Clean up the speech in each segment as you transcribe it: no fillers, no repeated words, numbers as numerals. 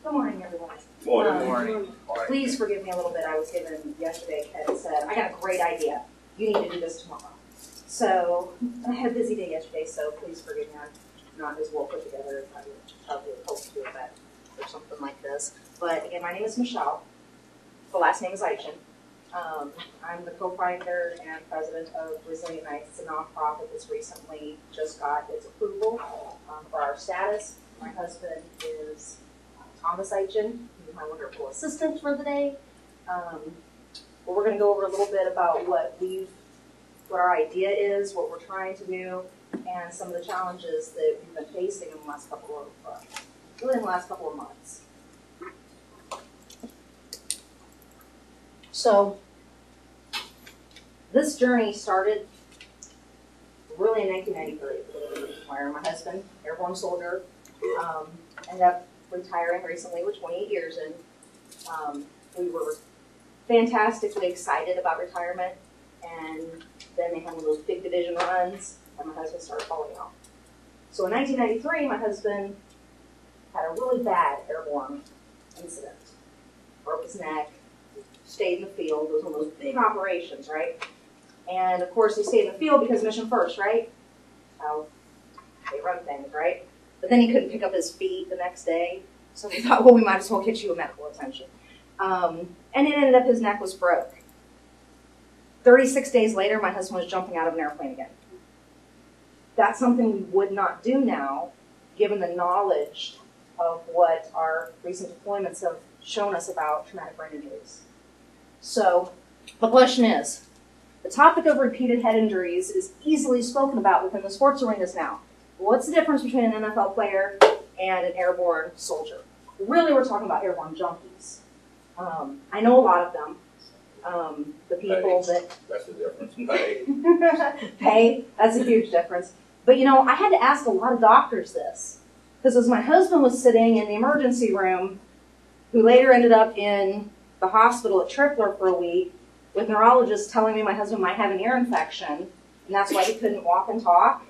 Good morning, everyone. Morning. Please forgive me a little bit. I was given yesterday, Ken said, I got a great idea. You need to do this tomorrow. So I had a busy day yesterday, so please forgive me. I'm not as well put together as I would probably hope to do that or something like this. But again, my name is Michelle. The last name is Eidschun. I'm the co-founder and president of Resilient Knights, a nonprofit that's recently just got its approval for our status. My husband is Thomas Eidschun. He's my wonderful assistant for the day. But we're going to go over a little bit about what our idea is, what we're trying to do, and some of the challenges that we've been facing in the last couple of months. So this journey started really in 1993, where my husband, airborne soldier, ended up retiring recently with 28 years in. We were fantastically excited about retirement, and then they had one of those big division runs, and my husband started falling off. So in 1993, my husband had a really bad airborne incident. Broke his neck, stayed in the field. It was one of those big operations, right? And of course, he stayed in the field because mission first, right? How they run things, right? But then he couldn't pick up his feet the next day, so we thought, well, we might as well get you a medical attention. And it ended up his neck was broke. 36 days later, my husband was jumping out of an airplane again. That's something we would not do now, given the knowledge of what our recent deployments have shown us about traumatic brain injuries. So the question is, the topic of repeated head injuries is easily spoken about within the sports arenas now. What's the difference between an NFL player and an airborne soldier? Really, we're talking about airborne junkies. I know a lot of them. The people That's the difference. Pay. Pay, that's a huge difference. But you know, I had to ask a lot of doctors this. Because as my husband was sitting in the emergency room, who later ended up in the hospital at Tripler for a week, with neurologists telling me my husband might have an ear infection, and that's why he couldn't walk and talk.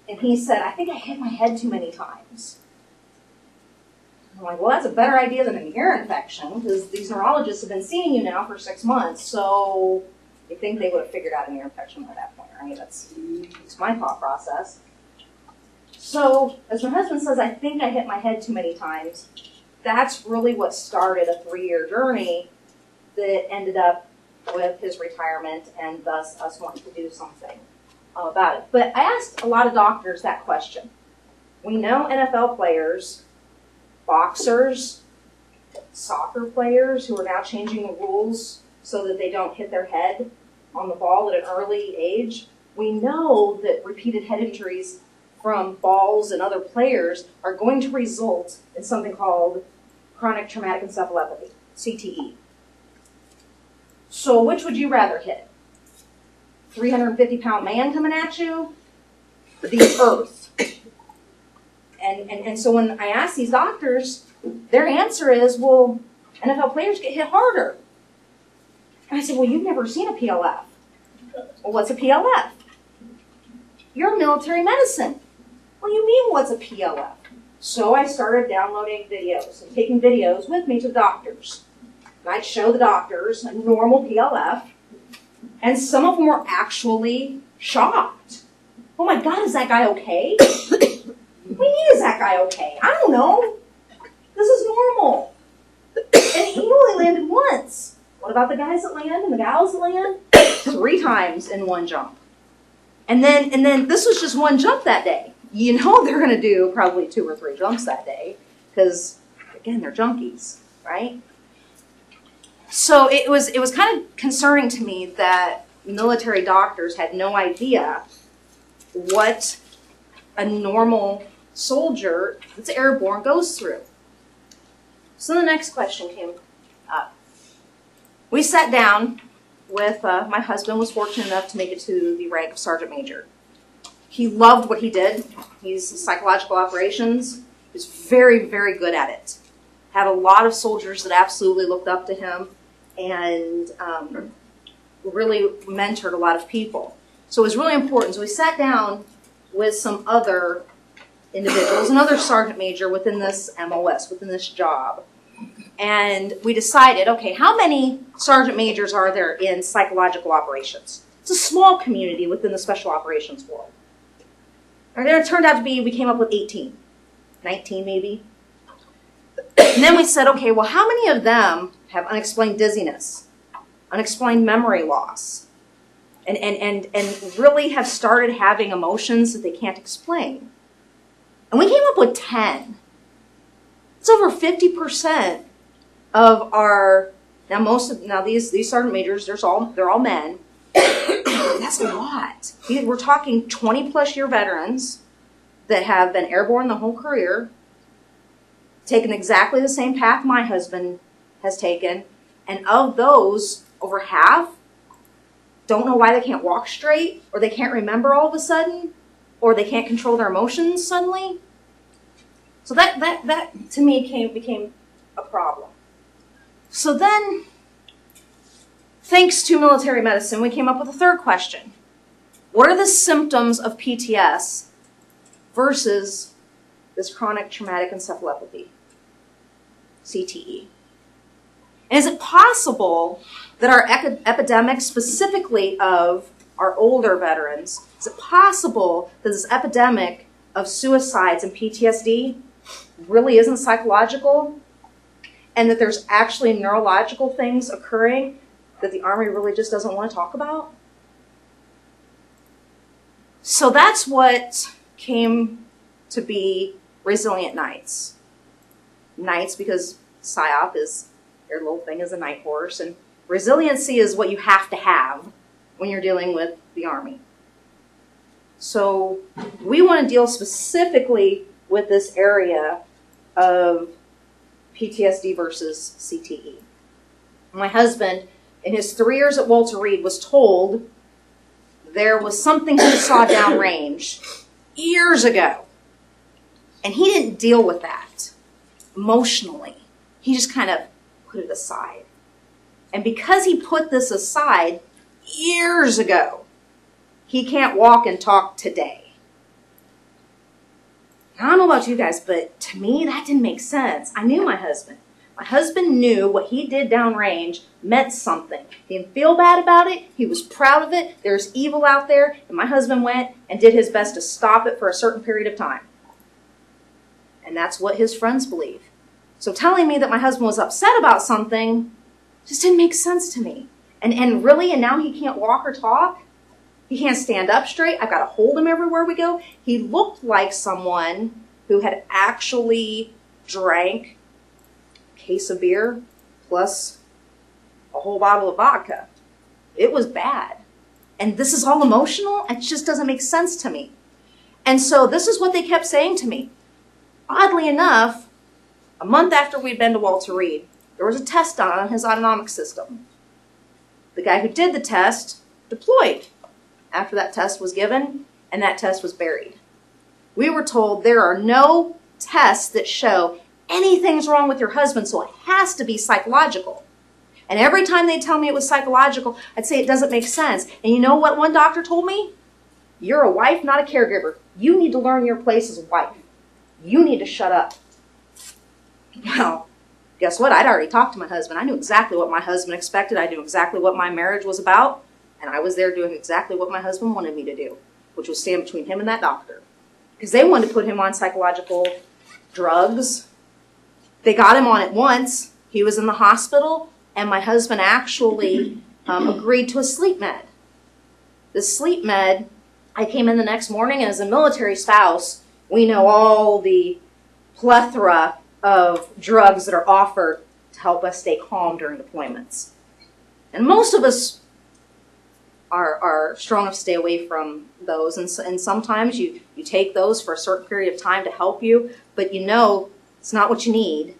And he said, I think I hit my head too many times. I'm like, well, that's a better idea than an ear infection, because these neurologists have been seeing you now for 6 months, so you think they would have figured out an ear infection by that point, right? That's my thought process. So, as my husband says, I think I hit my head too many times. That's really what started a 3-year journey that ended up with his retirement and thus us wanting to do something about it. But I asked a lot of doctors that question. We know NFL players, boxers, soccer players who are now changing the rules so that they don't hit their head on the ball at an early age. We know that repeated head injuries from balls and other players are going to result in something called chronic traumatic encephalopathy, CTE. So which would you rather hit? 350-pound man coming at you? The earth? And so when I ask these doctors, their answer is, well, NFL players get hit harder. And I said, well, you've never seen a PLF. Well, what's a PLF? You're military medicine. What do you mean, what's a PLF? So I started downloading videos and taking videos with me to doctors. And I'd show the doctors a normal PLF, and some of them were actually shocked. Oh my God, is that guy okay? What do you mean, is that guy okay? I don't know. This is normal. And he only landed once. What about the guys that land and the gals that land? 3 times in one jump. And then this was just one jump that day. You know they're going to do probably 2 or 3 jumps that day because, again, they're junkies, right? So it was kind of concerning to me that military doctors had no idea what a normal soldier that's airborne goes through. So the next question came up. We sat down with, my husband was fortunate enough to make it to the rank of Sergeant Major. He loved what he did. He's psychological operations. He's very, very good at it. Had a lot of soldiers that absolutely looked up to him and really mentored a lot of people. So it was really important. So we sat down with some other individuals, another sergeant major within this MOS, within this job. And we decided, okay, how many sergeant majors are there in psychological operations? It's a small community within the special operations world. And then it turned out to be, we came up with 18, 19 maybe. And then we said, okay, well, how many of them have unexplained dizziness, unexplained memory loss, and really have started having emotions that they can't explain? And we came up with 10. It's over 50% of our, now these sergeant majors, they're all men. That's a lot. We're talking 20 plus year veterans that have been airborne the whole career, taken exactly the same path my husband has taken, and of those, over half don't know why they can't walk straight, or they can't remember all of a sudden, or they can't control their emotions suddenly. So that to me became a problem. So then, thanks to military medicine, we came up with a third question. What are the symptoms of PTS versus this chronic traumatic encephalopathy, CTE? And is it possible that our epidemic, specifically of our older veterans, is it possible that this epidemic of suicides and PTSD really isn't psychological, and that there's actually neurological things occurring that the Army really just doesn't want to talk about? So that's what came to be Resilient Knights. Knights because PSYOP is, their little thing is a night horse, and resiliency is what you have to have when you're dealing with the Army. So we want to deal specifically with this area of PTSD versus CTE. My husband, in his 3 years at Walter Reed, was told there was something he saw downrange years ago. And he didn't deal with that emotionally. He just kind of put it aside. And because he put this aside years ago, he can't walk and talk today. I don't know about you guys, but to me, that didn't make sense. I knew my husband. My husband knew what he did downrange meant something. He didn't feel bad about it. He was proud of it. There's evil out there. And my husband went and did his best to stop it for a certain period of time. And that's what his friends believe. So telling me that my husband was upset about something just didn't make sense to me. And really, and now he can't walk or talk? He can't stand up straight. I've got to hold him everywhere we go. He looked like someone who had actually drank a case of beer plus a whole bottle of vodka. It was bad. And this is all emotional? It just doesn't make sense to me. And so this is what they kept saying to me. Oddly enough, a month after we'd been to Walter Reed, there was a test done on his autonomic system. The guy who did the test deployed after that test was given, and that test was buried. We were told there are no tests that show anything's wrong with your husband, so it has to be psychological. And every time they tell me it was psychological, I'd say it doesn't make sense. And you know what one doctor told me? You're a wife, not a caregiver. You need to learn your place as a wife. You need to shut up. Well, guess what? I'd already talked to my husband. I knew exactly what my husband expected. I knew exactly what my marriage was about. And I was there doing exactly what my husband wanted me to do, which was stand between him and that doctor. Because they wanted to put him on psychological drugs. They got him on it once. He was in the hospital, and my husband actually agreed to a sleep med. The sleep med, I came in the next morning, and as a military spouse, we know all the plethora of drugs that are offered to help us stay calm during deployments. And most of us are strong enough to stay away from those. And sometimes you take those for a certain period of time to help you, but you know it's not what you need.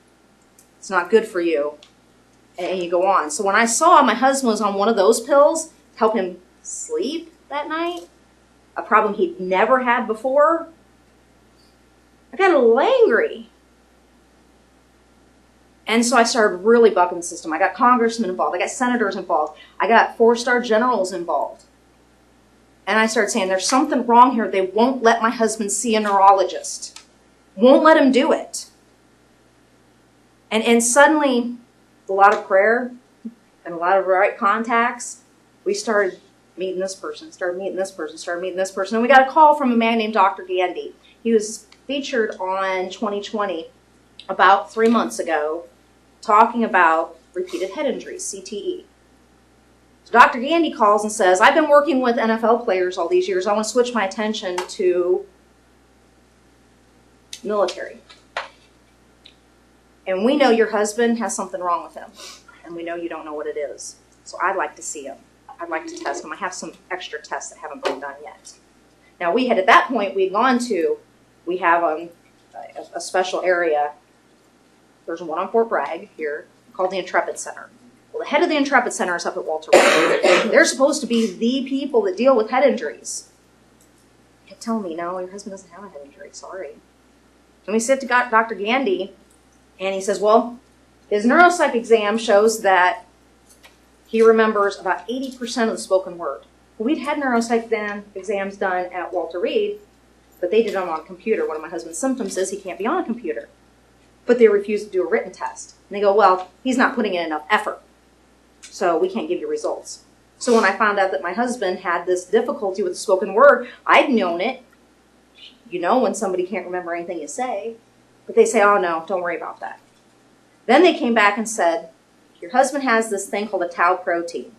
It's not good for you. And you go on. So when I saw my husband was on one of those pills to help him sleep that night, a problem he'd never had before, I got a little angry. And so I started really bucking the system. I got congressmen involved. I got senators involved. I got 4-star generals involved. And I started saying, there's something wrong here. They won't let my husband see a neurologist. Won't let him do it. And suddenly, a lot of prayer and a lot of right contacts, we started meeting this person, started meeting this person, started meeting this person. And we got a call from a man named Dr. Gandy. He was featured on 2020 about 3 months ago, talking about repeated head injuries, CTE. So Dr. Gandy calls and says, I've been working with NFL players all these years. I want to switch my attention to military. And we know your husband has something wrong with him. And we know you don't know what it is. So I'd like to see him. I'd like to test him. I have some extra tests that haven't been done yet. Now we had, at that point, we have a special area. There's one on Fort Bragg here called the Intrepid Center. Well, the head of the Intrepid Center is up at Walter Reed. They're supposed to be the people that deal with head injuries. He kept telling me, no, your husband doesn't have a head injury, sorry. And we sit to Dr. Gandy, and he says, well, his neuropsych exam shows that he remembers about 80% of the spoken word. Well, we'd had neuropsych exams done at Walter Reed, but they did them on a computer. One of my husband's symptoms is he can't be on a computer. But they refused to do a written test. And they go, well, he's not putting in enough effort, so we can't give you results. So when I found out that my husband had this difficulty with the spoken word, I'd known it. You know when somebody can't remember anything you say. But they say, oh no, don't worry about that. Then they came back and said, your husband has this thing called a tau protein.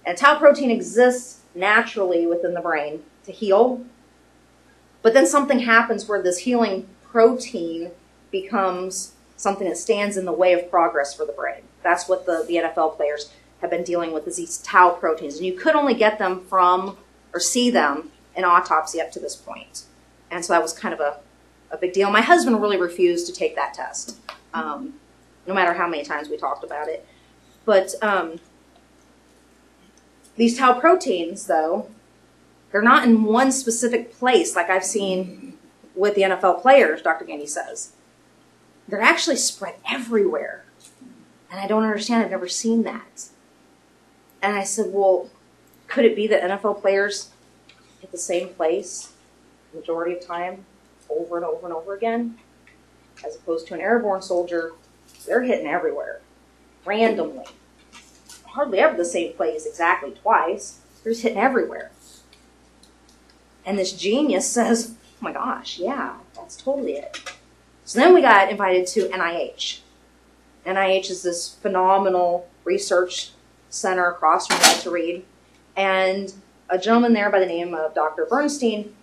And tau protein exists naturally within the brain to heal. But then something happens where this healing protein becomes something that stands in the way of progress for the brain. That's what the NFL players have been dealing with, is these tau proteins. And you could only get them from, or see them, in autopsy up to this point. And so that was kind of a big deal. My husband really refused to take that test, no matter how many times we talked about it. But these tau proteins, though, they're not in one specific place like I've seen with the NFL players, Dr. Gandy says. They're actually spread everywhere. And I don't understand. I've never seen that. And I said, well, could it be that NFL players hit the same place the majority of time over and over and over again? As opposed to an airborne soldier, they're hitting everywhere, randomly. Hardly ever the same place exactly twice. They're just hitting everywhere. And this genius says, oh my gosh, yeah, that's totally it. So then we got invited to NIH. NIH is this phenomenal research center across from Walter Reed. And a gentleman there by the name of Dr. Bernstein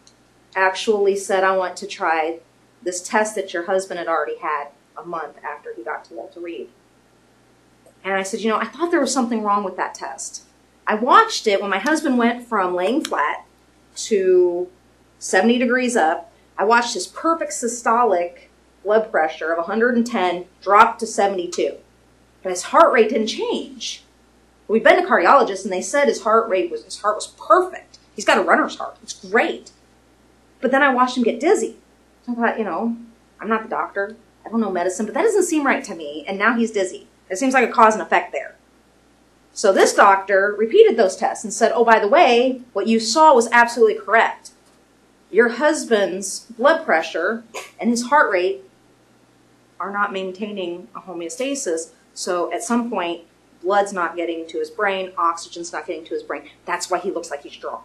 actually said, I want to try this test that your husband had already had a month after he got to Walter Reed. And I said, I thought there was something wrong with that test. I watched it when my husband went from laying flat to 70 degrees up. I watched his perfect systolic blood pressure of 110 drop to 72. And his heart rate didn't change. We've been to cardiologists and they said his heart was perfect. He's got a runner's heart. It's great. But then I watched him get dizzy. So I thought, I'm not the doctor. I don't know medicine, but that doesn't seem right to me. And now he's dizzy. It seems like a cause and effect there. So this doctor repeated those tests and said, oh, by the way, what you saw was absolutely correct. Your husband's blood pressure and his heart rate are not maintaining a homeostasis. So at some point, blood's not getting to his brain, oxygen's not getting to his brain. That's why he looks like he's drunk.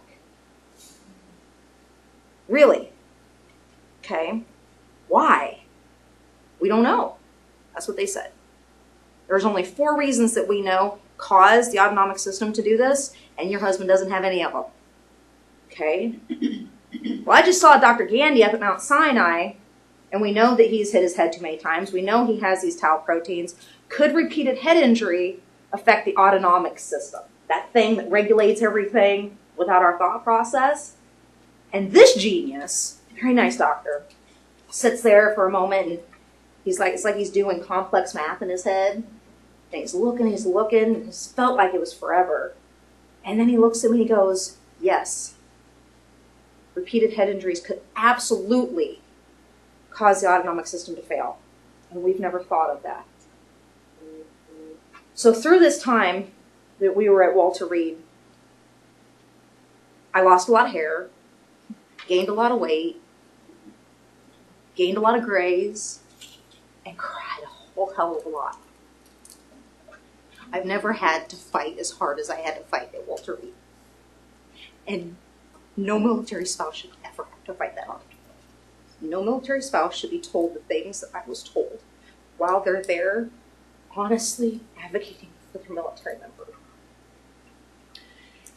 Really? Okay. Why? We don't know. That's what they said. There's only 4 reasons that we know cause the autonomic system to do this, and your husband doesn't have any of them. Okay? Well, I just saw Dr. Gandy up at Mount Sinai, and we know that he's hit his head too many times. We know he has these tau proteins. Could repeated head injury affect the autonomic system? That thing that regulates everything without our thought process? And this genius, very nice doctor, sits there for a moment, and it's like he's doing complex math in his head. And he's looking, and it felt like it was forever. And then he looks at me and he goes, yes, repeated head injuries could absolutely cause the autonomic system to fail. And we've never thought of that. So through this time that we were at Walter Reed, I lost a lot of hair, gained a lot of weight, gained a lot of grays, and cried a whole hell of a lot. I've never had to fight as hard as I had to fight at Walter Reed. And no military spouse should ever have to fight that hard. No military spouse should be told the things that I was told while they're there honestly advocating for their military member.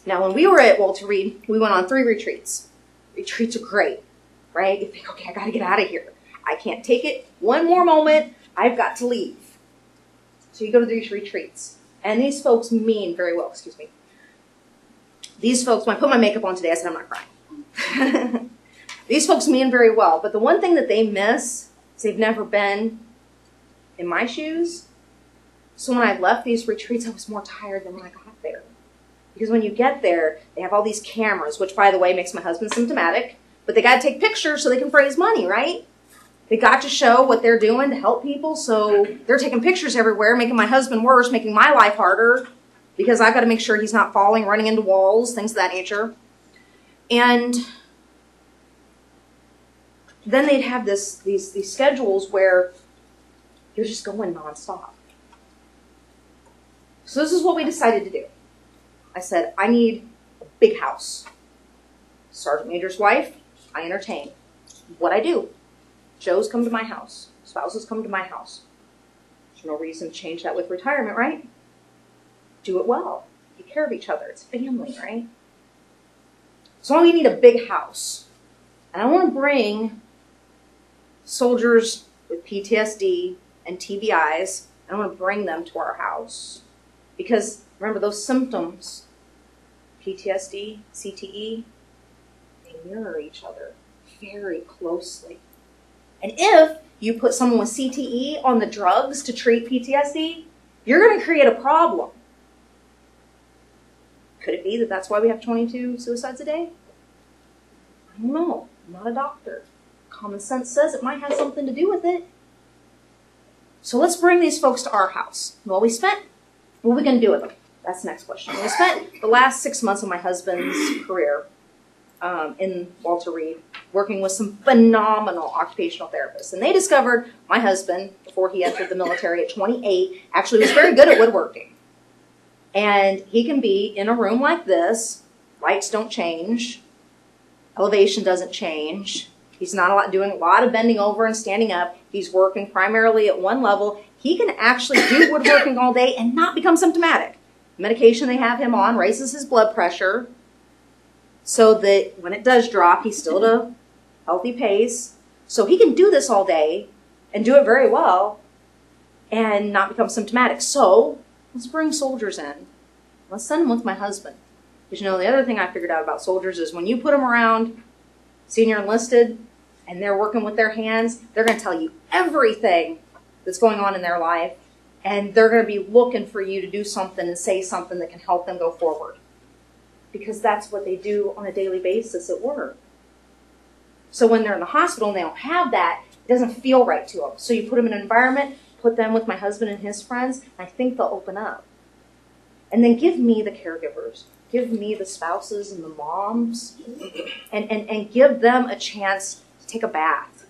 Now, when we were at Walter Reed, we went on 3 retreats. Retreats are great, right? You think, okay, I got to get out of here. I can't take it. One more moment, I've got to leave. So you go to these retreats. And these folks mean very well, excuse me. These folks, when I put my makeup on today, I said I'm not crying. These folks mean very well, but the one thing that they miss is they've never been in my shoes. So when I left these retreats, I was more tired than when I got there. Because when you get there, they have all these cameras, which, by the way, makes my husband symptomatic. But they got to take pictures so they can raise money, right? They got to show what they're doing to help people, so they're taking pictures everywhere, making my husband worse, making my life harder, because I've got to make sure he's not falling, running into walls, things of that nature. And then they'd have these schedules where you're just going nonstop. So this is what we decided to do. I said, I need a big house. Sergeant Major's wife, I entertain. What I do? Joes come to my house. Spouses come to my house. There's no reason to change that with retirement, right? Do it well. Take care of each other. It's family, right? So we need a big house. And I want to bring soldiers with PTSD and TBIs, I want to bring them to our house. Because remember, those symptoms, PTSD, CTE, they mirror each other very closely. And if you put someone with CTE on the drugs to treat PTSD, you're going to create a problem. Could it be that that's why we have 22 suicides a day? I don't know. I'm not a doctor. Common sense says it might have something to do with it. So let's bring these folks to our house. What are we going to do with them? That's the next question. We spent the last 6 months of my husband's career in Walter Reed working with some phenomenal occupational therapists. And they discovered my husband, before he entered the military at 28, actually was very good at woodworking. And he can be in a room like this. Lights don't change. Elevation doesn't change. He's not doing a lot of bending over and standing up. He's working primarily at one level. He can actually do woodworking all day and not become symptomatic. The medication they have him on raises his blood pressure so that when it does drop, he's still at a healthy pace. So he can do this all day and do it very well and not become symptomatic. So let's bring soldiers in. Let's send them with my husband. Because the other thing I figured out about soldiers is when you put them around senior enlisted and they're working with their hands, they're going to tell you everything that's going on in their life. And they're going to be looking for you to do something and say something that can help them go forward. Because that's what they do on a daily basis at work. So when they're in the hospital and they don't have that, it doesn't feel right to them. So you put them in an environment, put them with my husband and his friends, and I think they'll open up. And then give me the caregivers. Give me the spouses and the moms. And give them a chance to take a bath.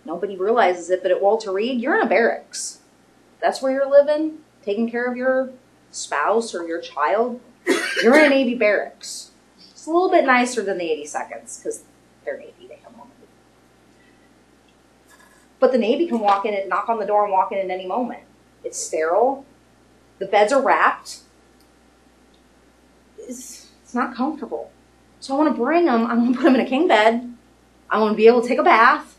Nobody realizes it, but at Walter Reed, you're in a barracks. That's where you're living, taking care of your spouse or your child. You're in a Navy barracks. It's a little bit nicer than the 82nds because they're Navy. They have one. But the Navy can walk in and knock on the door and walk in at any moment. It's sterile. The beds are wrapped. It's not comfortable. So I want to bring them. I want to put them in a king bed. I want to be able to take a bath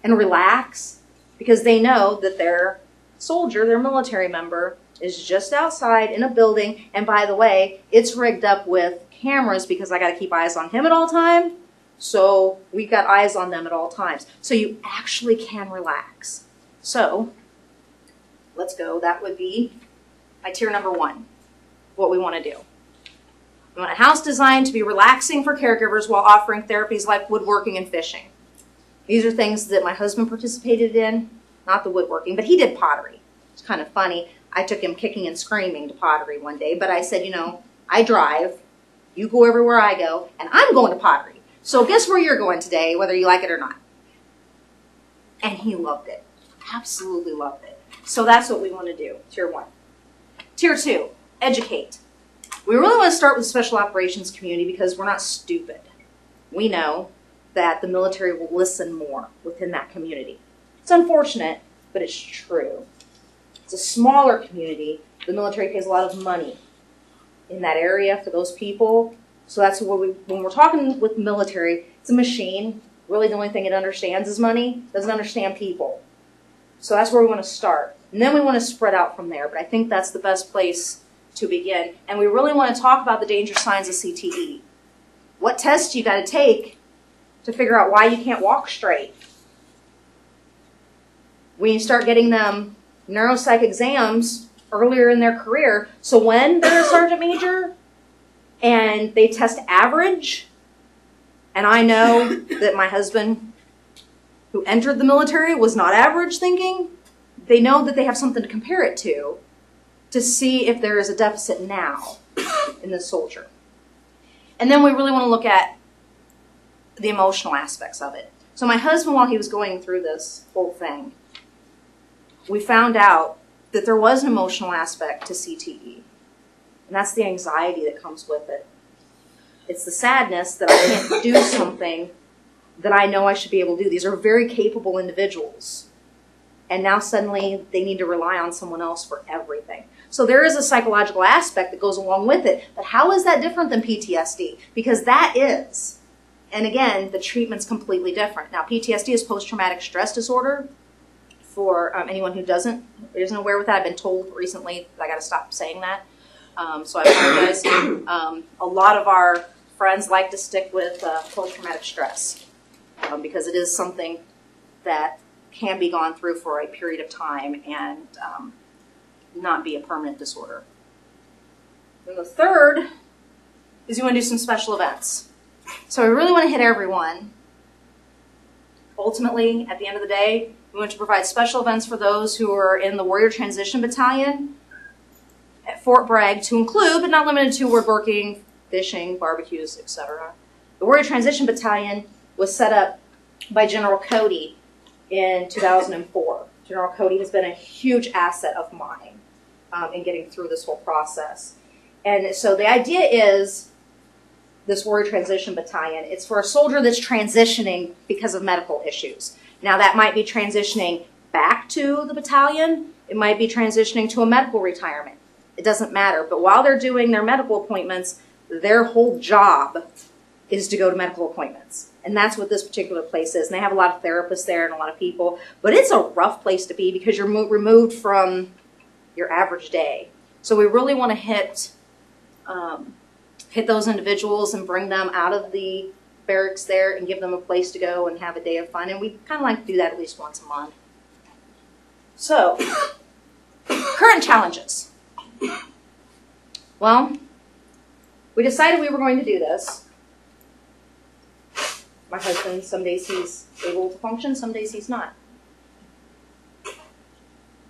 and relax because they know that their soldier, their military member, is just outside in a building. And by the way, it's rigged up with cameras because I got to keep eyes on him at all times. So we've got eyes on them at all times. So you actually can relax. So let's go. That would be my tier number 1, what we want to do. We want a house designed to be relaxing for caregivers while offering therapies like woodworking and fishing. These are things that my husband participated in, not the woodworking, but he did pottery. It's kind of funny. I took him kicking and screaming to pottery one day, but I said, I drive, you go everywhere I go, and I'm going to pottery. So guess where you're going today, whether you like it or not. And he loved it. Absolutely loved it. So that's what we want to do, Tier 1. Tier 2, educate. We really want to start with the special operations community because we're not stupid. We know that the military will listen more within that community. It's unfortunate, but it's true. It's a smaller community. The military pays a lot of money in that area for those people. So that's what when we're talking with military, it's a machine. Really the only thing it understands is money. It doesn't understand people. So that's where we want to start. And then we want to spread out from there. But I think that's the best place to begin. And we really want to talk about the danger signs of CTE. What tests you got to take to figure out why you can't walk straight? When you start getting them neuropsych exams earlier in their career, so when they're a sergeant major and they test average, and I know that my husband, who entered the military, was not average thinking, they know that they have something to compare it to see if there is a deficit now in this soldier. And then we really want to look at the emotional aspects of it. So my husband, while he was going through this whole thing, we found out that there was an emotional aspect to CTE. And that's the anxiety that comes with it. It's the sadness that I can't do something that I know I should be able to do. These are very capable individuals. And now suddenly they need to rely on someone else for everything. So there is a psychological aspect that goes along with it. But how is that different than PTSD? Because that is. And again, the treatment's completely different. Now, PTSD is post-traumatic stress disorder. For anyone who isn't aware with that, I've been told recently that I got to stop saying that. So I apologize. A lot of our friends like to stick with post-traumatic stress because it is something that can be gone through for a period of time and not be a permanent disorder. And the third is you want to do some special events. So we really want to hit everyone. Ultimately, at the end of the day, we want to provide special events for those who are in the Warrior Transition Battalion at Fort Bragg to include, but not limited to, woodworking, fishing, barbecues, etc. The Warrior Transition Battalion was set up by General Cody in 2004. General Cody has been a huge asset of mine in getting through this whole process. And so the idea is this Warrior Transition Battalion, it's for a soldier that's transitioning because of medical issues. Now that might be transitioning back to the battalion. It might be transitioning to a medical retirement. It doesn't matter. But while they're doing their medical appointments, their whole job is to go to medical appointments. And that's what this particular place is. And they have a lot of therapists there and a lot of people. But it's a rough place to be because you're removed from your average day. So we really want to hit those individuals and bring them out of the barracks there and give them a place to go and have a day of fun. And we kind of like to do that at least once a month. So, current challenges. Well, we decided we were going to do this. My husband, some days he's able to function, some days he's not.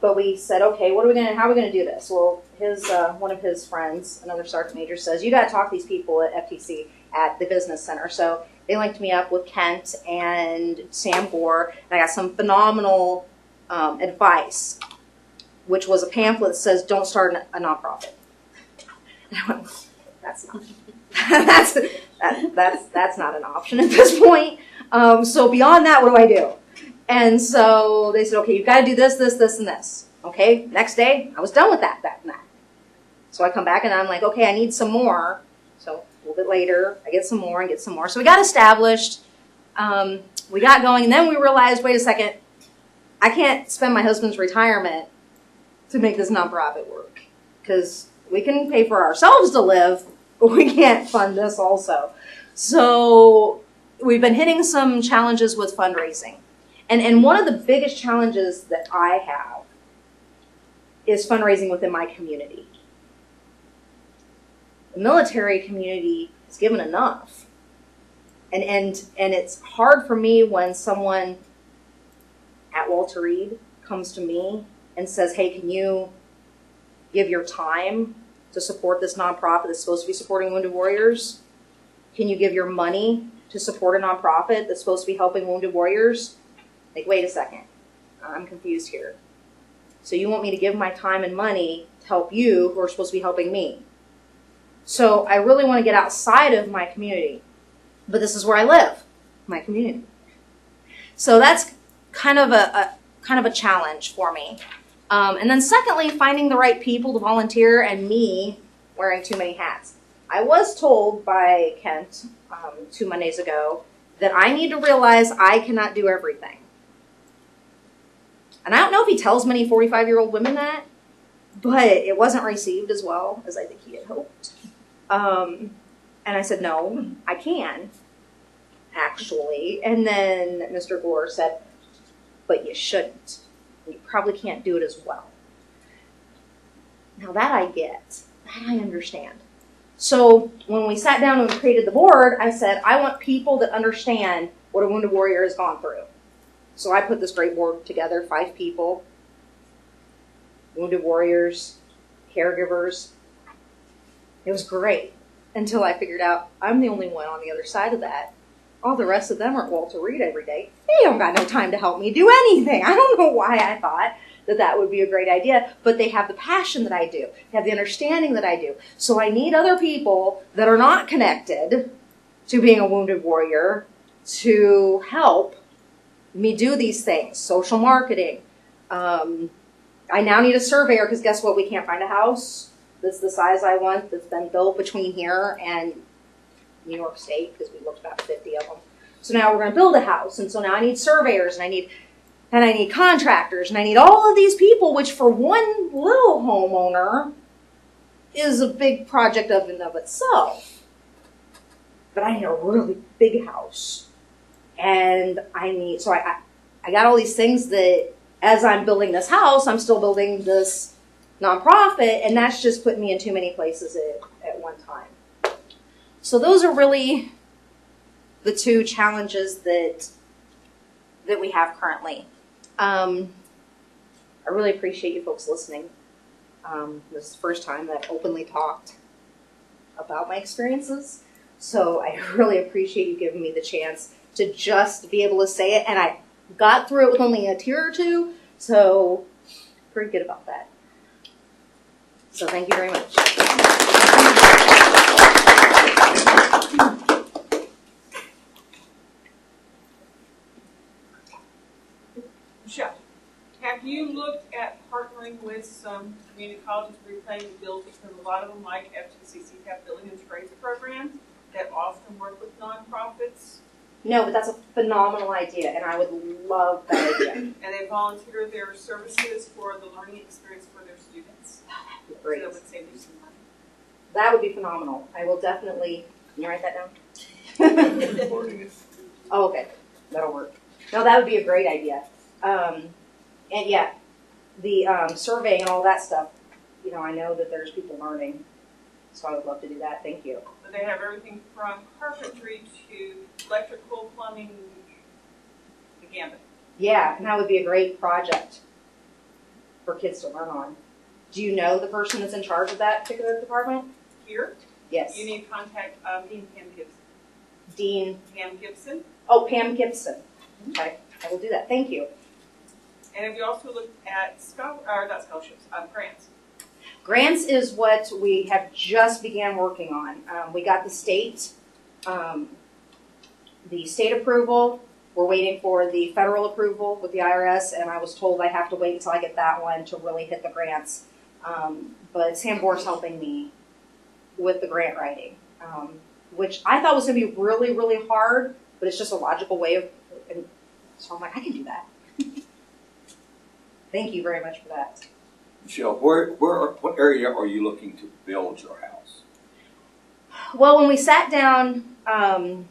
But we said, okay, how are we going to do this? Well, one of his friends, another sergeant major, says, you got to talk to these people at FTC at the business center. So they linked me up with Kent and Sam Gore, and I got some phenomenal advice, which was a pamphlet that says, don't start a nonprofit. And I went, that's not an option at this point. So beyond that, what do I do? And so they said, okay, you've got to do this, this, this, and this. Okay, next day, I was done with that and that. So I come back and I'm like, okay, I need some more. So a little bit later, I get some more and get some more. So we got established, we got going, and then we realized, wait a second, I can't spend my husband's retirement to make this nonprofit work. Because we can pay for ourselves to live, but we can't fund this also. So we've been hitting some challenges with fundraising. And one of the biggest challenges that I have is fundraising within my community. The military community is given enough. And it's hard for me when someone at Walter Reed comes to me and says, hey, can you give your time to support this nonprofit that's supposed to be supporting Wounded Warriors? Can you give your money to support a nonprofit that's supposed to be helping Wounded Warriors? Like, wait a second, I'm confused here. So you want me to give my time and money to help you who are supposed to be helping me. So I really want to get outside of my community. But this is where I live, my community. So that's kind of a challenge for me. And then secondly, finding the right people to volunteer and me wearing too many hats. I was told by Kent 2 Mondays ago that I need to realize I cannot do everything. And I don't know if he tells many 45-year-old women that, but it wasn't received as well as I think he had hoped. And I said, no, I can, actually. And then Mr. Gore said, but you shouldn't. You probably can't do it as well. Now that I get, that I understand. So when we sat down and we created the board, I said, I want people that understand what a wounded warrior has gone through. So I put this great board together, 5 people, wounded warriors, caregivers. It was great until I figured out I'm the only one on the other side of that. All the rest of them are at Walter Reed every day. They don't got no time to help me do anything. I don't know why I thought that that would be a great idea, but they have the passion that I do. They have the understanding that I do. So I need other people that are not connected to being a wounded warrior to help me do these things. Social marketing. I now need a surveyor because guess what? We can't find a house that's the size I want that's been built between here and New York State because we looked about 50 of them. So now we're going to build a house, and so now I need surveyors, and I need contractors, and I need all of these people, which for one little homeowner is a big project of and of itself. But I need a really big house, and so I got all these things that as I'm building this house, I'm still building this nonprofit, and that's just putting me in too many places at one time. So those are really the 2 challenges that we have currently. I really appreciate you folks listening. This is the first time that I've openly talked about my experiences. So I really appreciate you giving me the chance to just be able to say it. And I got through it with only a tear or 2. So pretty good about that. So thank you very much. Michelle, have you looked at partnering with some community colleges replaying the bills because a lot of them, like FTCC, have building and trades programs that often work with nonprofits? No, but that's a phenomenal idea, and I would love that idea. And they volunteer their services for the learning experience for their students. That'd be great. So that would save you some money. That would be phenomenal. I will definitely. Can you write that down? Oh, okay. That'll work. No, that would be a great idea. And yeah, the surveying and all that stuff, I know that there's people learning, so I would love to do that. Thank you. But they have everything from carpentry to electrical, plumbing, the gambit. Yeah, and that would be a great project for kids to learn on. Do you know the person that's in charge of that particular department? Here, Yes. you need to contact Dean Pam Gibson. Dean. Pam Gibson. Oh, Pam Gibson. Okay, I will do that. Thank you. And have you also looked at grants? Grants is what we have just began working on. We got the state approval. We're waiting for the federal approval with the IRS, and I was told I have to wait until I get that one to really hit the grants. But Sam Boer's helping me with the grant writing, which I thought was going to be really, really hard, but it's just a logical way of, and so I'm like, I can do that. Thank you very much for that. Michelle, what area are you looking to build your house? Well, when we sat down, I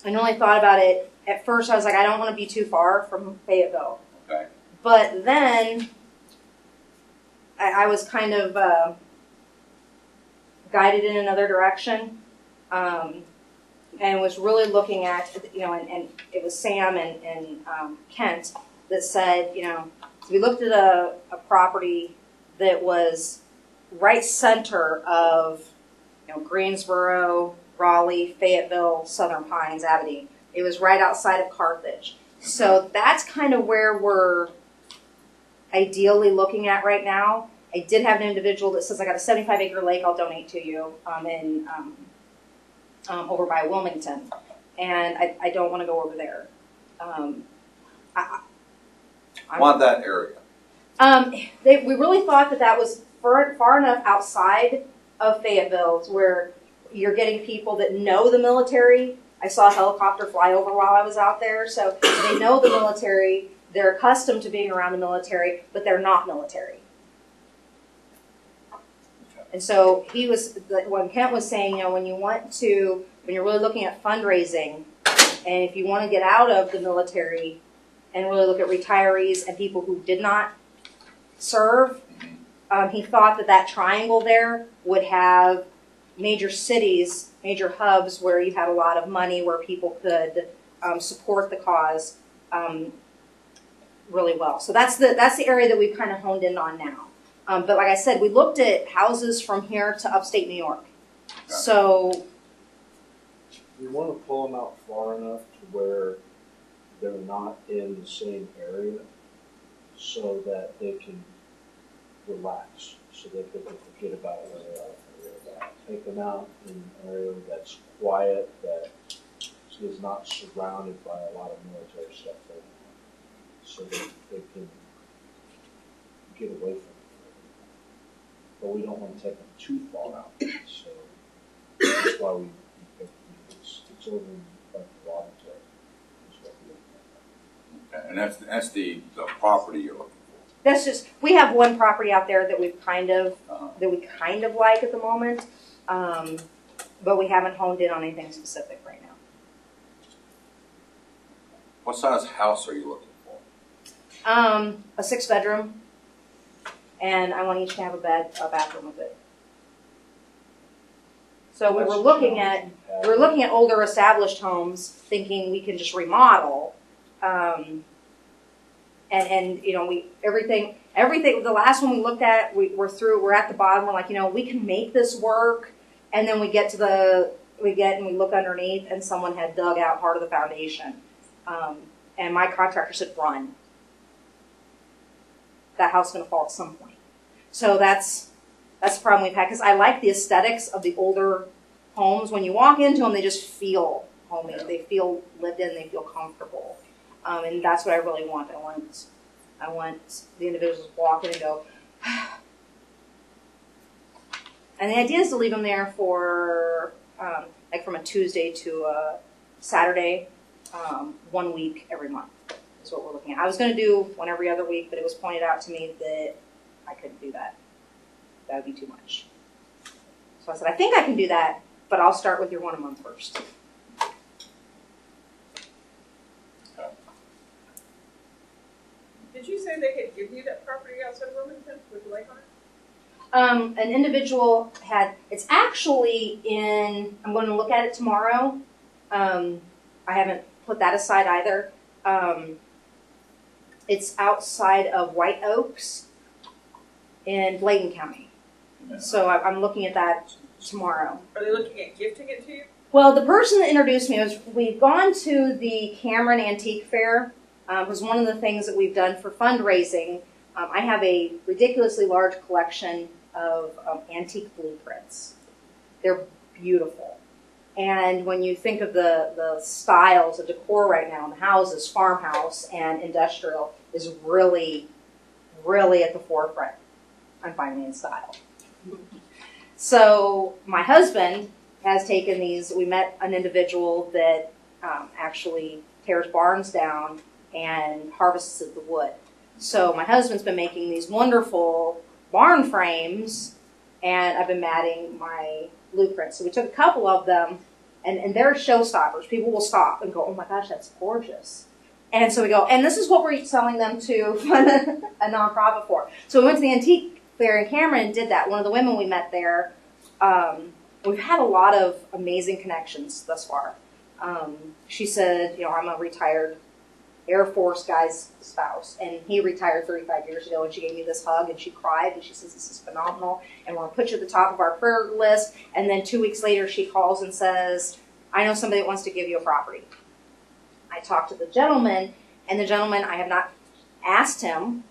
only thought about it. At first, I was like, I don't want to be too far from Fayetteville. Okay. But then I was kind of guided in another direction, and was really looking at, and it was Sam and Kent that said, so we looked at a property that was right center of, Greensboro, Raleigh, Fayetteville, Southern Pines, Aberdeen. It was right outside of Carthage. So that's kind of where we're ideally looking at right now. I did have an individual that says, I got a 75-acre lake I'll donate to you over by Wilmington. And I don't want to go over there. Why that area? We really thought that was far enough outside of Fayetteville where you're getting people that know the military. I saw a helicopter fly over while I was out there, so they know the military. They're accustomed to being around the military, but they're not military. And so when Kent was saying, when you're really looking at fundraising, and if you want to get out of the military and really look at retirees and people who did not serve, he thought that triangle there would have major cities, major hubs where you had a lot of money where people could support the cause really well. So that's the area that we've kind of honed in on now. But like I said, we looked at houses from here to upstate New York. So you want to pull them out far enough to where they're not in the same area so that they can relax, so that they can forget about where they are. Take them out in an area that's quiet, that is not surrounded by a lot of military stuff there, so that they can get away from it. But we don't want to take them too far out, so that's why we pick it's over in like the water territory. And that's the property you're looking for. that's just, we have one property out there that we kind of like at the moment, but we haven't honed in on anything specific right now. What size house are you looking for? A 6-bedroom, and I want each to have a bathroom with it. So we were looking at older established homes, thinking we can just remodel, and everything. The last one we looked at, we're at the bottom. We're like, we can make this work, and then we look underneath, and someone had dug out part of the foundation, and my contractor said, "Run. That house is going to fall at some point." So that's the problem we've had, because I like the aesthetics of the older homes. When you walk into them, they just feel homey. Yeah. They feel lived in. They feel comfortable, and that's what I really want. I want the individuals to walk in and go. And the idea is to leave them there for like from a Tuesday to a Saturday, 1 week every month is what we're looking at. I was going to do one every other week, but it was pointed out to me that I couldn't do that. That would be too much. So I said, I think I can do that, but I'll start with your 1 a month first. Did you say they had given you that property outside of Wilmington with the lake on it? An individual it's actually I'm going to look at it tomorrow. I haven't put that aside either. It's outside of White Oaks in Bladen County. Yeah. So I'm looking at that tomorrow. Are they looking at gifting it to you? Well, the person that introduced me we've gone to the Cameron Antique Fair. It was one of the things that we've done for fundraising. I have a ridiculously large collection of antique blueprints. They're beautiful. And when you think of the styles of decor right now in the houses, farmhouse and industrial is really, really at the forefront. I'm finding in style. So my husband has taken these. We met an individual that actually tears barns down and harvests the wood. So my husband's been making these wonderful barn frames, and I've been matting my blueprints. So we took a couple of them, and they're showstoppers. People will stop and go, "Oh my gosh, that's gorgeous." And so we go, and this is what we're selling them to a nonprofit for. So we went to the antique fair in Cameron and did that. One of the women we met there, we've had a lot of amazing connections thus far. She said, I'm a retired Air Force guy's spouse, and he retired 35 years ago, and she gave me this hug, and she cried, and she says, "This is phenomenal, and we're going to put you at the top of our prayer list." And then 2 weeks later, she calls and says, "I know somebody that wants to give you a property." I talked to the gentleman, And the gentleman, I have not asked him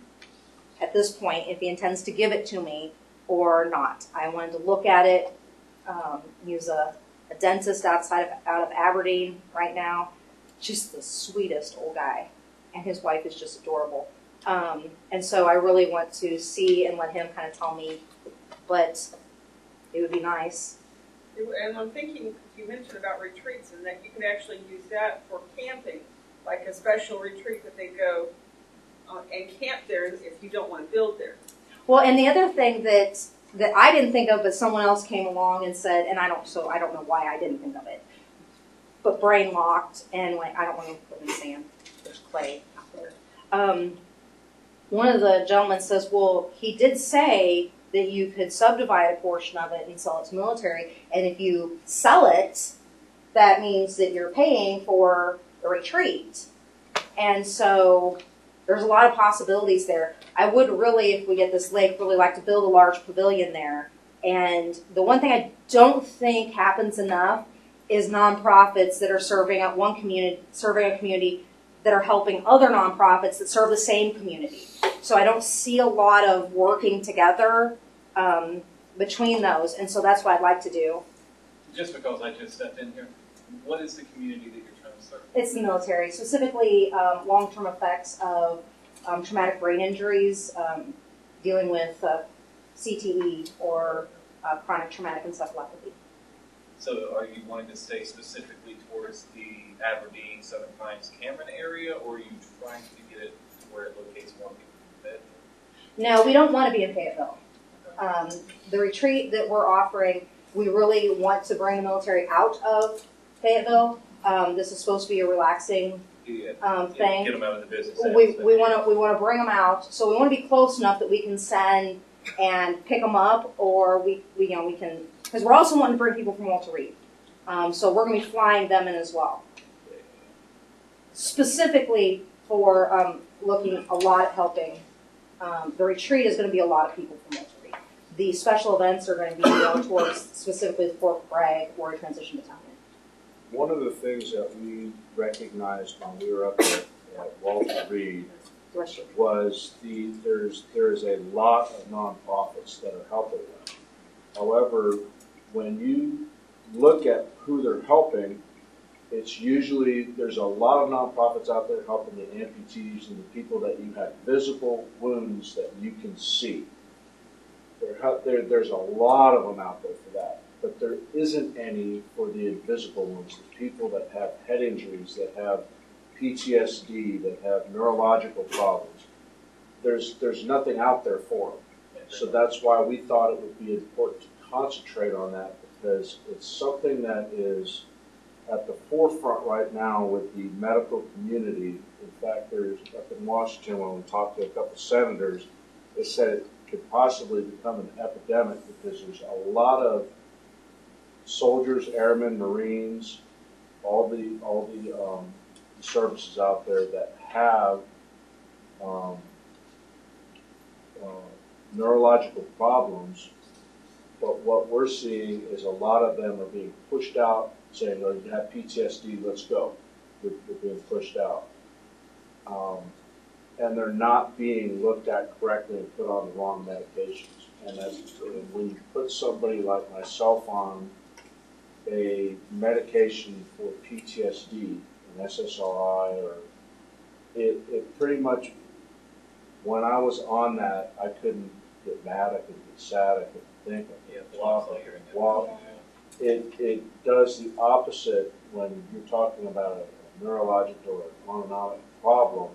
at this point if he intends to give it to me or not. I wanted to look at it. He's a dentist out of Aberdeen right now. Just the sweetest old guy. And his wife is just adorable. And so I really want to see and let him kind of tell me, but it would be nice. And I'm thinking, you mentioned about retreats, and that you can actually use that for camping, like a special retreat that they go and camp there if you don't want to build there. Well, and the other thing that I didn't think of, but someone else came along and said, and I don't know why I didn't think of it, but brain locked and went, I don't want to put in sand. There's clay out there. One of the gentlemen says, well, he did say that you could subdivide a portion of it and sell it to military, and if you sell it, that means that you're paying for the retreat. And so there's a lot of possibilities there. I would really, if we get this lake, really like to build a large pavilion there. And the one thing I don't think happens enough is nonprofits that are serving a community that are helping other nonprofits that serve the same community. So I don't see a lot of working together between those, and so that's what I'd like to do. Just because I just stepped in here, what is the community that you're trying to serve? It's the military, specifically long-term effects of traumatic brain injuries, dealing with CTE or chronic traumatic encephalopathy. So are you wanting to stay specifically towards the Aberdeen, Southern Pines, Cameron area, or are you trying to get it to where it locates more people in Fayetteville? No, we don't want to be in Fayetteville. The retreat that we're offering, we really want to bring the military out of Fayetteville. This is supposed to be a relaxing thing. Get them out of the business. We want to bring them out, so we want to be close enough that we can send and pick them up, or we can, because we're also wanting to bring people from Walter Reed. So we're going to be flying them in as well, specifically for looking a lot at helping. The retreat is going to be a lot of people from Walter Reed. The special events are going to be more towards specifically the Fort Bragg or a transition battalion. One of the things that we recognized when we were up at Walter Reed was there's a lot of nonprofits that are helping them. However, when you look at who they're helping, it's usually, there's a lot of nonprofits out there helping the amputees and the people that you have visible wounds that you can see. There's a lot of them out there for that. But there isn't any for the invisible ones, the people that have head injuries, that have PTSD, that have neurological problems. There's nothing out there for them. So that's why we thought it would be important to concentrate on that, because it's something that is at the forefront right now with the medical community. In fact, there's up in Washington, when we talked to a couple senators, they said it could possibly become an epidemic because there's a lot of soldiers, airmen, Marines, all the services out there that have neurological problems. But what we're seeing is a lot of them are being pushed out, saying, "Oh, you have PTSD, let's go." They're being pushed out. And they're not being looked at correctly and put on the wrong medications. And when you put somebody like myself on a medication for PTSD, an SSRI, or it pretty much, when I was on that, I couldn't get mad, I couldn't get sad, I couldn't think, I couldn't talk, I couldn't walk. It does the opposite when you're talking about a neurological or an autonomic problem.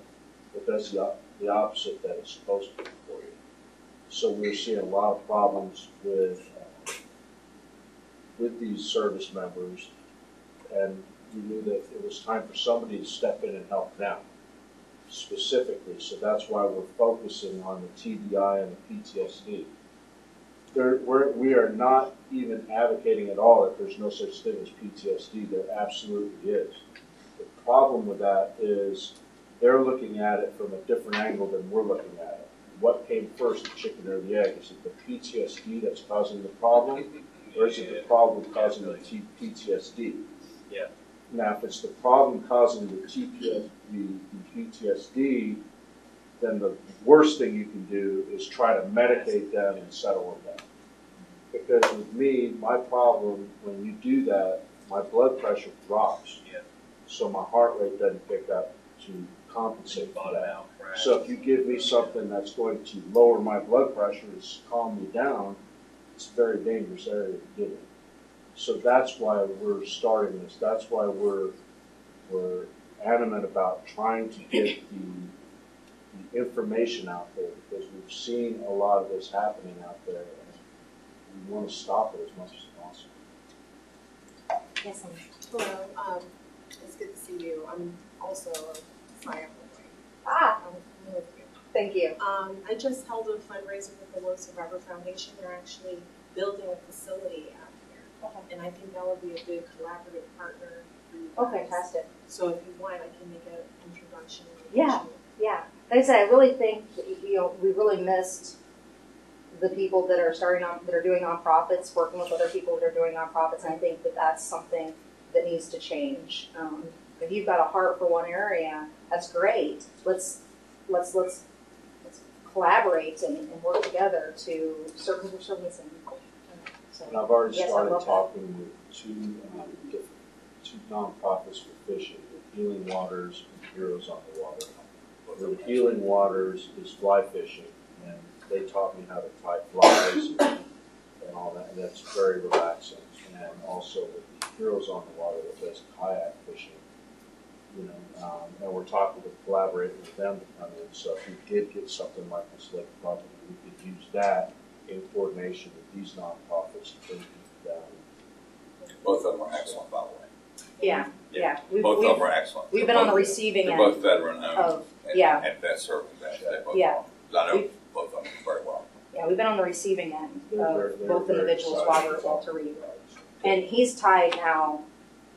It does the opposite that it's supposed to do for you. So we're seeing a lot of problems with these service members, and we knew that it was time for somebody to step in and help them specifically. So that's why we're focusing on the TBI and the PTSD. We are not even advocating at all that there's no such thing as PTSD. There absolutely is. The problem with that is they're looking at it from a different angle than we're looking at it. What came first, the chicken or the egg? Is it the PTSD that's causing the problem, or is it the problem causing the PTSD? Yeah. Now, if it's the problem causing the PTSD, then the worst thing you can do is try to medicate them and settle it down. Because with me, my problem, when you do that, my blood pressure drops. Yeah. So my heart rate doesn't pick up to compensate for Bottom that. out, right? So if you give me something that's going to lower my blood pressure and calm me down, it's a very dangerous area to get in. So that's why we're starting this. That's why we're adamant about trying to get the information out there, because we've seen a lot of this happening out there, and we want to stop it as much as possible. Yes, ma'am. Hello, it's good to see you. I'm also a Fayetteville boy. Ah, I'm with you. thank you. I just held a fundraiser with the Low Survivor Foundation. They're actually building a facility out here. Okay. And I think that would be a good collaborative partner for you Oh, guys. fantastic. So if you want, I can make an introduction. Yeah. Yeah. Like I said, I really think we really missed the people that are that are doing nonprofits, working with other people that are doing nonprofits, and I think that that's something that needs to change. If you've got a heart for one area, that's great. Let's collaborate and work together to serve the service. So, And I've already yes, I started love that. talking with two nonprofits for fishing, with Healing Waters and Heroes on the Water. The Healing Waters is fly fishing, and they taught me how to tie flies and all that, and that's very relaxing. And also with the Heroes on the Water that does kayak fishing, and we're talking to collaborate with them to come in. So if we did get something like this lake property, we could use that in coordination with these nonprofits to bring people down. Both of them are excellent, by the way. Yeah. Yeah. Both of them are excellent. We've They're been on the both- receiving They're end both veteran owned. of And vet services, they both Yeah. are. 'Cause I know We- both of them very well. Yeah, we've been on the receiving end They're of very- both they're very individuals, excited. Walter Reed. And he's tied now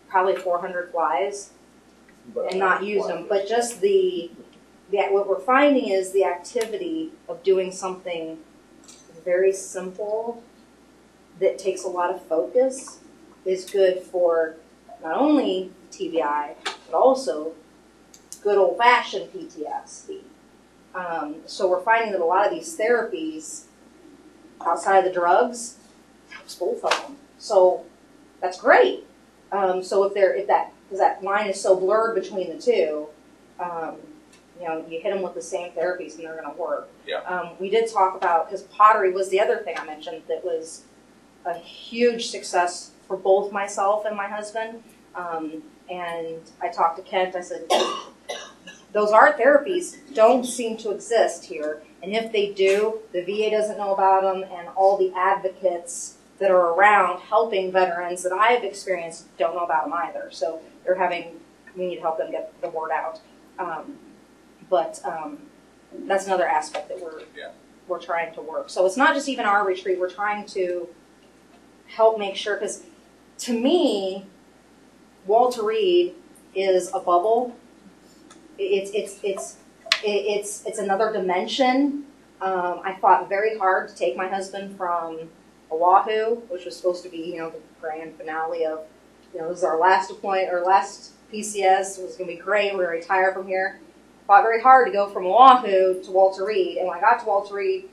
probably 400 flies But and not used them, but just what we're finding is the activity of doing something very simple that takes a lot of focus is good for not only TBI, but also good old-fashioned PTSD. So we're finding that a lot of these therapies outside of the drugs helps both of them. So that's great. So because that line is so blurred between the two, you hit them with the same therapies and they're going to work. Yeah. We did talk about, because pottery was the other thing I mentioned that was a huge success for both myself and my husband. And I talked to Kent, I said, those art therapies don't seem to exist here. And if they do, the VA doesn't know about them, and all the advocates that are around helping veterans that I've experienced don't know about them either. So we need to help them get the word out. But that's another aspect that we're trying to work. So it's not just even our retreat, we're trying to help make sure, because to me, Walter Reed is a bubble. It's another dimension. I fought very hard to take my husband from Oahu, which was supposed to be, the grand finale of, this is our last deployment, or last PCS. It was going to be great. We're going to retire from here. I fought very hard to go from Oahu to Walter Reed, and when I got to Walter Reed,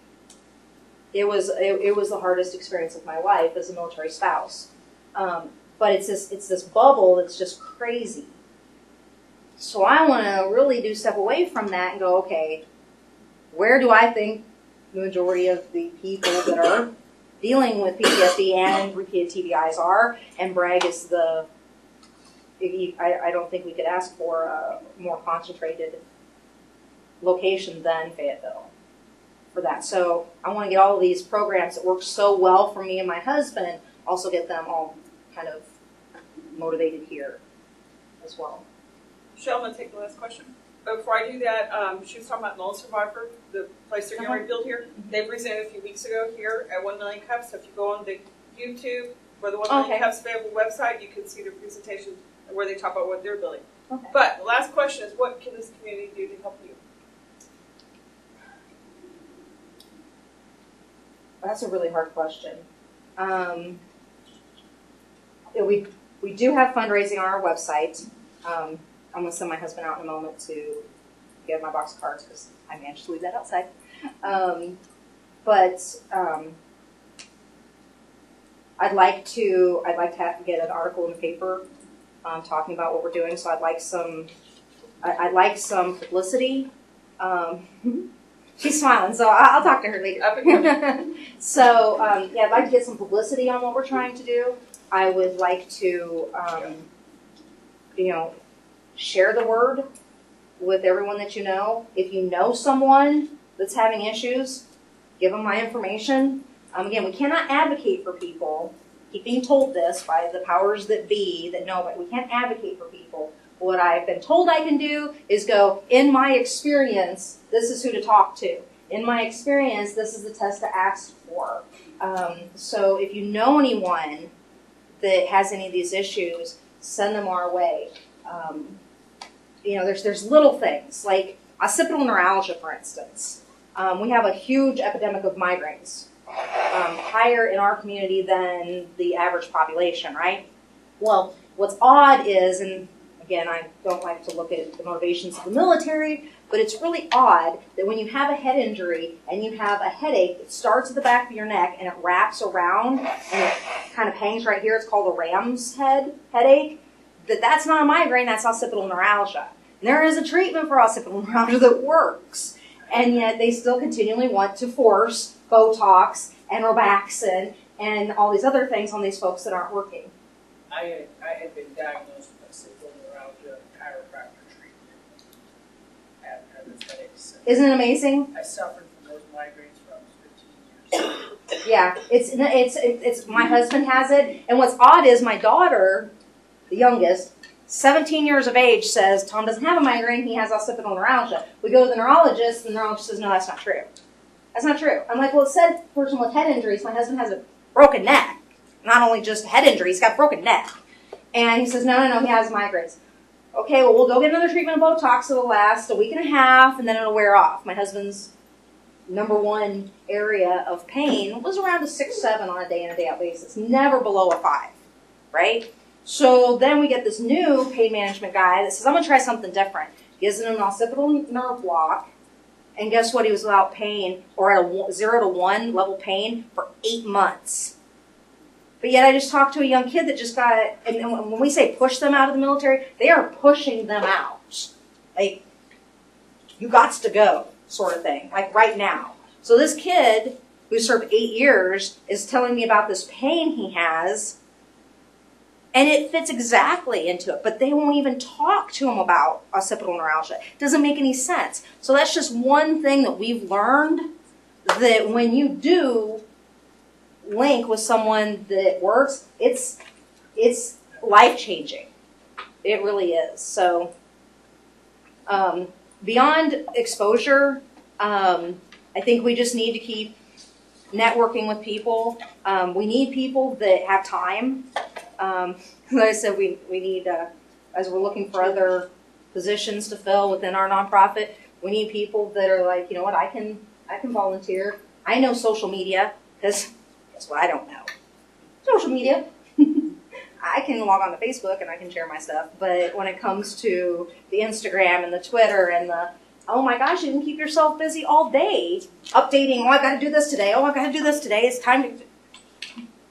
it was the hardest experience of my life as a military spouse. But it's this bubble that's just crazy. So I want to really step away from that and go, okay, where do I think the majority of the people that are dealing with PTSD and repeated TBIs are? And Bragg is I don't think we could ask for a more concentrated location than Fayetteville for that. So I want to get all of these programs that work so well for me and my husband, also get them all kind of motivated here as well. Michelle, I'm going to take the last question. But before I do that, she was talking about Lone Survivor, the place they're going to build here. They presented a few weeks ago here at 1 Million Cups. So if you go on the YouTube or the 1 Million Cups Fayetteville website, you can see their presentation where they talk about what they're building. Okay. But the last question is, what can this community do to help you? That's a really hard question. We We do have fundraising on our website. I'm going to send my husband out in a moment to get my box of cards because I managed to leave that outside. I'd like to get an article in the paper talking about what we're doing. So I'd like some publicity. She's smiling, so I'll talk to her later. So yeah, I'd like to get some publicity on what we're trying to do. I would like to, share the word with everyone that you know. If you know someone that's having issues, give them my information. Again, we cannot advocate for people. Keep being told this by the powers that be that know, but we can't advocate for people. What I've been told I can do is go, in my experience, this is who to talk to. In my experience, this is the test to ask for. So if you know anyone that has any of these issues, send them our way. There's little things, like occipital neuralgia, for instance. We have a huge epidemic of migraines, higher in our community than the average population, right? Well, what's odd is, and again, I don't like to look at the motivations of the military, but it's really odd that when you have a head injury and you have a headache, it starts at the back of your neck and it wraps around and it kind of hangs right here. It's called a ram's headache. That's not a migraine, that's occipital neuralgia. And there is a treatment for occipital neuralgia that works. And yet they still continually want to force Botox and Robaxin and all these other things on these folks that aren't working. I had been diagnosed with occipital neuralgia chiropractor treatment. Had those headaches. Isn't it amazing? I suffered from those migraines for almost 15 years. Yeah, it's my husband has it. And what's odd is my daughter, the youngest, 17 years of age, says Tom doesn't have a migraine, he has occipital neuralgia. We go to the neurologist, and the neurologist says, no, that's not true. That's not true. I'm like, well, it said person with head injuries. My husband has a broken neck. Not only just head injury, he's got a broken neck. And he says, no, he has migraines. Okay, well, we'll go get another treatment of Botox. It'll last a week and a half, and then it'll wear off. My husband's number one area of pain was around a 6-7 on a day-in and day-out basis. Never below a 5, right? So then we get this new pain management guy that says, I'm going to try something different. Gives him an occipital nerve block, and guess what? He was without pain, or at a 0 to 1 level pain for 8 months. But yet I just talked to a young kid that just got, and when we say push them out of the military, they are pushing them out. Like, you gots to go, sort of thing, like right now. So this kid, who served 8 years, is telling me about this pain he has, and it fits exactly into it, but they won't even talk to him about occipital neuralgia. It doesn't make any sense. So that's just one thing that we've learned, that when you do link with someone that works, it's life-changing. It really is. So beyond exposure, I think we just need to keep networking with people. We need people that have time. Like I said, we need, as we're looking for other positions to fill within our nonprofit, we need people that are like, you know what, I can volunteer. I know social media, because that's what I don't know. Social media. I can log on to Facebook and I can share my stuff, but when it comes to the Instagram and the Twitter and the, oh my gosh, you can keep yourself busy all day updating, oh, I got to do this today, oh, I got to do this today, it's time to...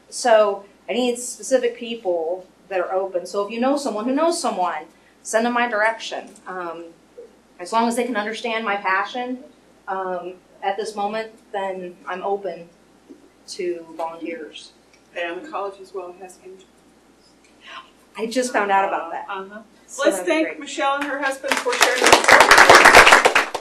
So I need specific people that are open. So if you know someone who knows someone, send them my direction. As long as they can understand my passion at this moment, then I'm open to volunteers. And the college as well has interns. I just found out about that. Uh-huh. So Let's that'd be thank great. Michelle and her husband for sharing their story.